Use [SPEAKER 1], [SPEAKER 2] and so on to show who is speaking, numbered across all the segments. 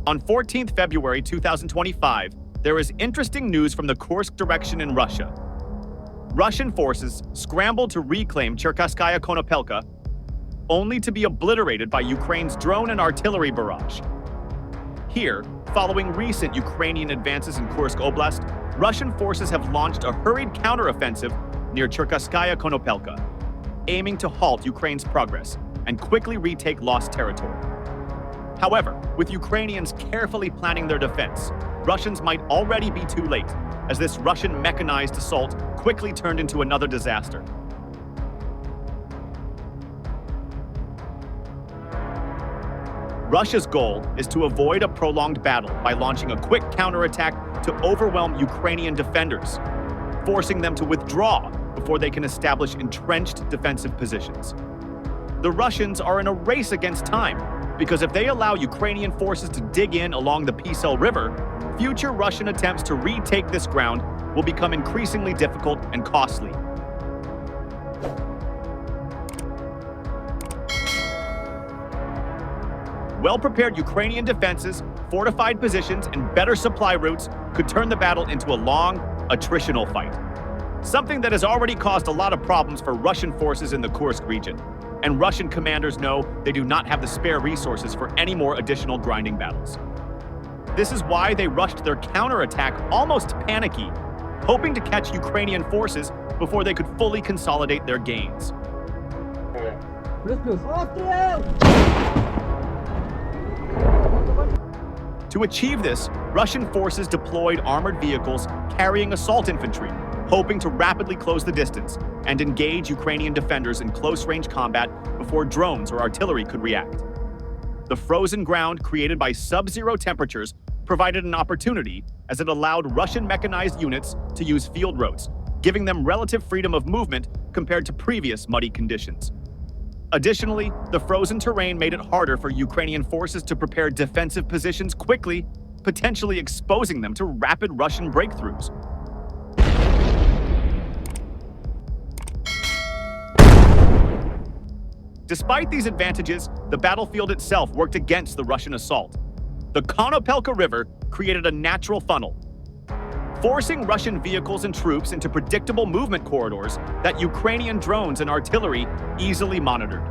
[SPEAKER 1] On 14th February 2025, there is interesting news from the Kursk direction in Russia. Russian forces scrambled to reclaim Cherkasskaya Konopelka, only to be obliterated by Ukraine's drone and artillery barrage. Here, following recent Ukrainian advances in Kursk Oblast, Russian forces have launched a hurried counteroffensive near Cherkasskaya Konopelka, aiming to halt Ukraine's progress and quickly retake lost territory. However, with Ukrainians carefully planning their defense, Russians might already be too late, as this Russian mechanized assault quickly turned into another disaster. Russia's goal is to avoid a prolonged battle by launching a quick counterattack to overwhelm Ukrainian defenders, forcing them to withdraw before they can establish entrenched defensive positions. The Russians are in a race against time, because if they allow Ukrainian forces to dig in along the Psel River, future Russian attempts to retake this ground will become increasingly difficult and costly. Well-prepared Ukrainian defenses, fortified positions, and better supply routes could turn the battle into a long, attritional fight. Something that has already caused a lot of problems for Russian forces in the Kursk region. And Russian commanders know they do not have the spare resources for any more additional grinding battles. This is why they rushed their counterattack almost panicky, hoping to catch Ukrainian forces before they could fully consolidate their gains. To achieve this, Russian forces deployed armored vehicles carrying assault infantry, hoping to rapidly close the distance and engage Ukrainian defenders in close-range combat before drones or artillery could react. The frozen ground created by sub-zero temperatures provided an opportunity as it allowed Russian mechanized units to use field roads, giving them relative freedom of movement compared to previous muddy conditions. Additionally, the frozen terrain made it harder for Ukrainian forces to prepare defensive positions quickly, potentially exposing them to rapid Russian breakthroughs. Despite these advantages, the battlefield itself worked against the Russian assault. The Konopelka River created a natural funnel, forcing Russian vehicles and troops into predictable movement corridors that Ukrainian drones and artillery easily monitored.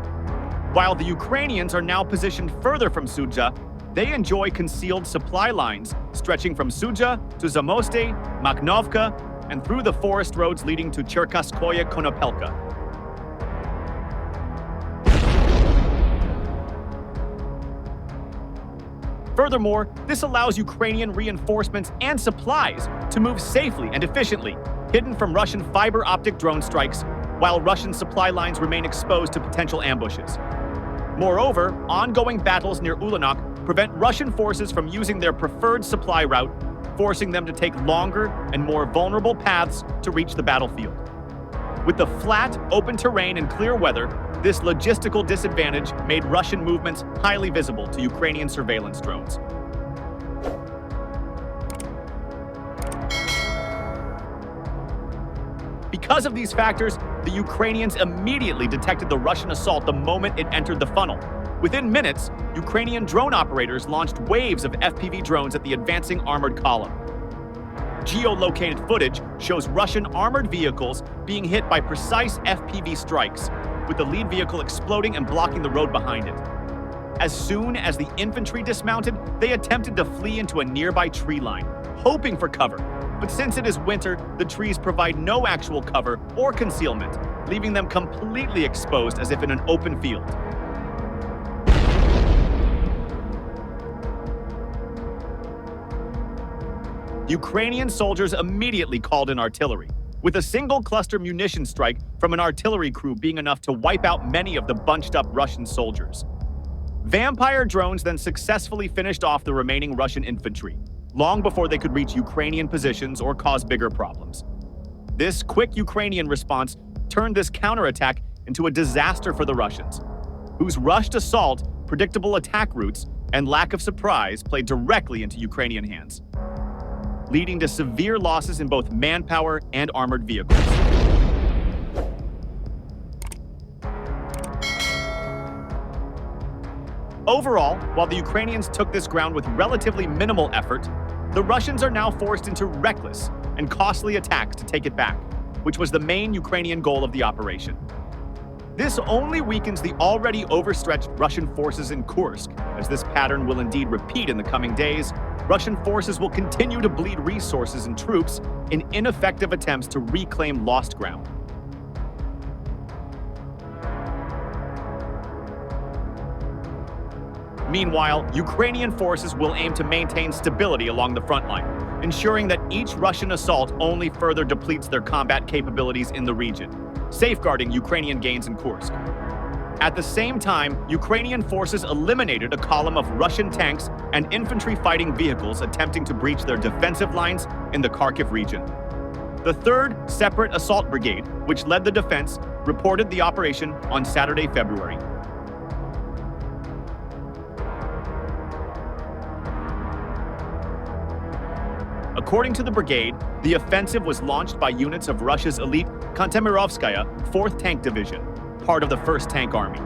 [SPEAKER 1] While the Ukrainians are now positioned further from Sudzha, they enjoy concealed supply lines stretching from Sudzha to Zamoste, Makhnovka, and through the forest roads leading to Cherkasskaya Konopelka. Furthermore, this allows Ukrainian reinforcements and supplies to move safely and efficiently, hidden from Russian fiber optic drone strikes, while Russian supply lines remain exposed to potential ambushes. Moreover, ongoing battles near Ulanok prevent Russian forces from using their preferred supply route, forcing them to take longer and more vulnerable paths to reach the battlefield. With the flat, open terrain and clear weather, this logistical disadvantage made Russian movements highly visible to Ukrainian surveillance drones. Because of these factors, the Ukrainians immediately detected the Russian assault the moment it entered the funnel. Within minutes, Ukrainian drone operators launched waves of FPV drones at the advancing armored column. Geolocated footage shows Russian armored vehicles being hit by precise FPV strikes, with the lead vehicle exploding and blocking the road behind it. As soon as the infantry dismounted, they attempted to flee into a nearby tree line, hoping for cover. But since it is winter, the trees provide no actual cover or concealment, leaving them completely exposed as if in an open field. Ukrainian soldiers immediately called in artillery, with a single cluster munition strike from an artillery crew being enough to wipe out many of the bunched-up Russian soldiers. Vampire drones then successfully finished off the remaining Russian infantry, long before they could reach Ukrainian positions or cause bigger problems. This quick Ukrainian response turned this counterattack into a disaster for the Russians, whose rushed assault, predictable attack routes, and lack of surprise played directly into Ukrainian hands, leading to severe losses in both manpower and armored vehicles. Overall, while the Ukrainians took this ground with relatively minimal effort, the Russians are now forced into reckless and costly attacks to take it back, which was the main Ukrainian goal of the operation. This only weakens the already overstretched Russian forces in Kursk. As this pattern will indeed repeat in the coming days, Russian forces will continue to bleed resources and troops in ineffective attempts to reclaim lost ground. Meanwhile, Ukrainian forces will aim to maintain stability along the front line, ensuring that each Russian assault only further depletes their combat capabilities in the region, safeguarding Ukrainian gains in Kursk. At the same time, Ukrainian forces eliminated a column of Russian tanks and infantry fighting vehicles attempting to breach their defensive lines in the Kharkiv region. The 3rd Separate Assault Brigade, which led the defense, reported the operation on Saturday, February. According to the brigade, the offensive was launched by units of Russia's elite Kantemirovskaya 4th Tank Division, part of the 1st Tank Army.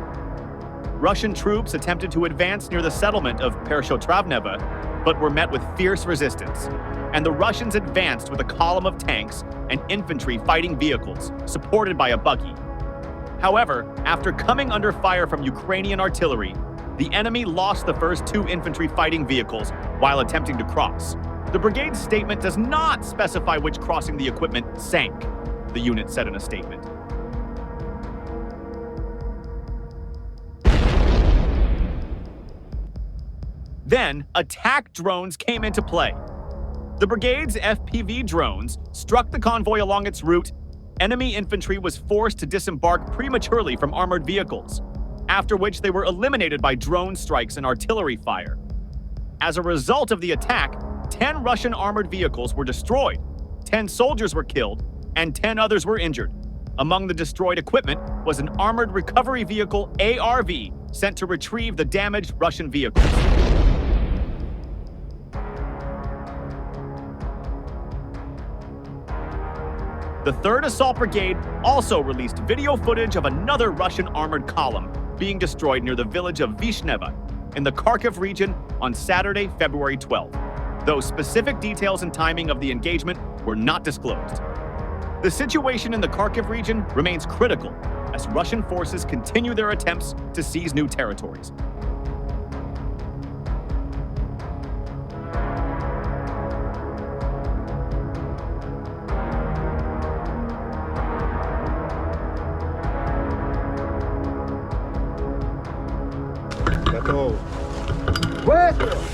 [SPEAKER 1] Russian troops attempted to advance near the settlement of Pershotravneva, but were met with fierce resistance, and the Russians advanced with a column of tanks and infantry fighting vehicles, supported by a buggy. However, after coming under fire from Ukrainian artillery, the enemy lost the first 2 infantry fighting vehicles while attempting to cross. The brigade's statement does not specify which crossing the equipment sank, the unit said in a statement. Then, attack drones came into play. The brigade's FPV drones struck the convoy along its route. Enemy infantry was forced to disembark prematurely from armored vehicles, after which they were eliminated by drone strikes and artillery fire. As a result of the attack, 10 Russian armored vehicles were destroyed, 10 soldiers were killed, and 10 others were injured. Among the destroyed equipment was an armored recovery vehicle ARV sent to retrieve the damaged Russian vehicles. The 3rd Assault Brigade also released video footage of another Russian armored column being destroyed near the village of Vishneva in the Kharkiv region on Saturday, February 12th. Though specific details and timing of the engagement were not disclosed. The situation in the Kharkiv region remains critical as Russian forces continue their attempts to seize new territories.
[SPEAKER 2] Готово. Быстро!